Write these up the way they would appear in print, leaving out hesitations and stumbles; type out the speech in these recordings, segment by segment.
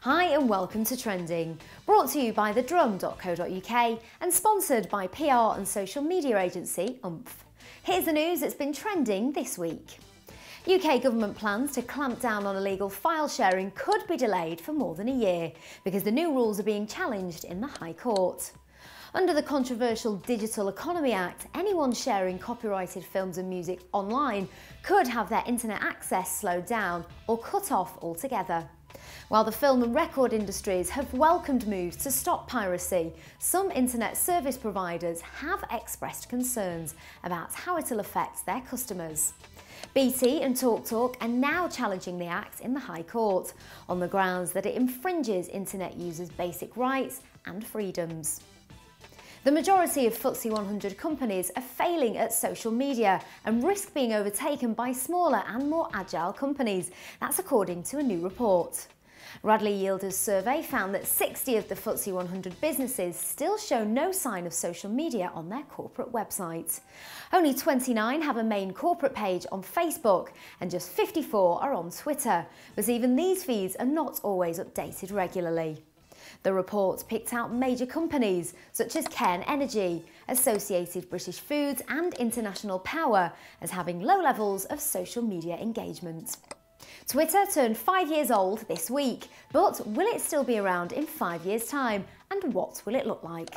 Hi and welcome to Trending, brought to you by thedrum.co.uk and sponsored by PR and social media agency Oomph. Here's the news that's been trending this week. UK government plans to clamp down on illegal file sharing could be delayed for more than a year because the new rules are being challenged in the High Court. Under the controversial Digital Economy Act, anyone sharing copyrighted films and music online could have their internet access slowed down or cut off altogether. While the film and record industries have welcomed moves to stop piracy, some internet service providers have expressed concerns about how it'll affect their customers. BT and TalkTalk are now challenging the Act in the High Court on the grounds that it infringes internet users' basic rights and freedoms. The majority of FTSE 100 companies are failing at social media and risk being overtaken by smaller and more agile companies. That's according to a new report. Radley Yielder's survey found that 60 of the FTSE 100 businesses still show no sign of social media on their corporate website. Only 29 have a main corporate page on Facebook and just 54 are on Twitter, but even these feeds are not always updated regularly. The report picked out major companies such as Cairn Energy, Associated British Foods and International Power as having low levels of social media engagement. Twitter turned 5 years old this week, but will it still be around in 5 years' time? And what will it look like?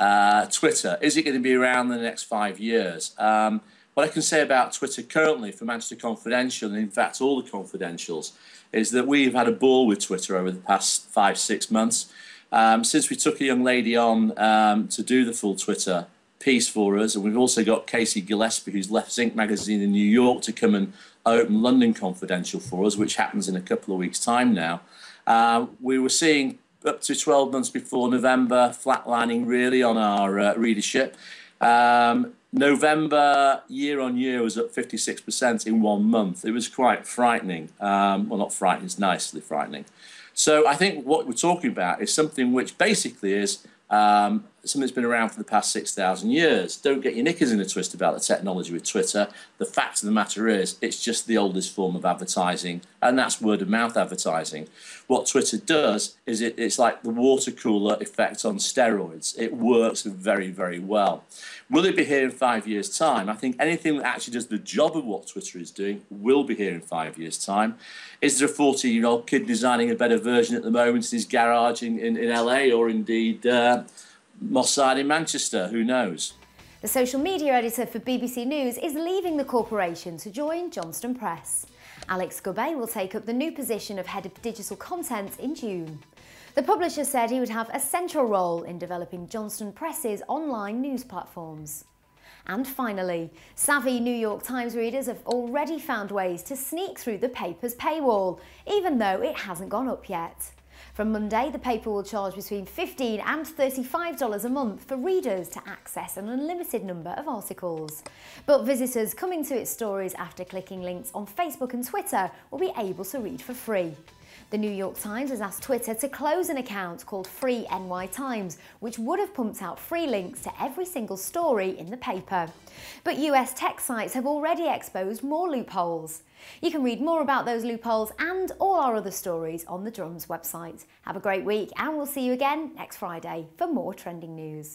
Twitter, is it going to be around in the next 5 years? What I can say about Twitter currently for Manchester Confidential, and in fact all the confidentials, is that we've had a ball with Twitter over the past 5-6 months. Since we took a young lady on to do the full Twitter piece for us, and we've also got Casey Gillespie, who's left Zinc magazine in New York to come and open London Confidential for us, which happens in a couple of weeks' time now. We were seeing up to 12 months before November flatlining really on our readership. November year on year was up 56% in 1 month. It was quite frightening. Well, not frightening, it's nicely frightening. So I think what we're talking about is something which basically is something that's been around for the past 6,000 years. Don't get your knickers in a twist about the technology with Twitter. The fact of the matter is it's just the oldest form of advertising, and that's word of mouth advertising. What Twitter does is it's like the water cooler effect on steroids. It works very, very well. Will it be here in 5 years' time? I think anything that actually does the job of what Twitter is doing will be here in 5 years' time. Is there a 14-year-old kid designing a better version at the moment in his garage in LA or indeed Moss Side in Manchester? Who knows? The social media editor for BBC News is leaving the corporation to join Johnston Press. Alex Gubbe will take up the new position of Head of Digital Content in June. The publisher said he would have a central role in developing Johnston Press's online news platforms. And finally, savvy New York Times readers have already found ways to sneak through the paper's paywall, even though it hasn't gone up yet. From Monday, the paper will charge between $15 and $35 a month for readers to access an unlimited number of articles. But visitors coming to its stories after clicking links on Facebook and Twitter will be able to read for free. The New York Times has asked Twitter to close an account called Free NY Times, which would have pumped out free links to every single story in the paper. But US tech sites have already exposed more loopholes. You can read more about those loopholes and all our other stories on the Drum's website. Have a great week, and we'll see you again next Friday for more trending news.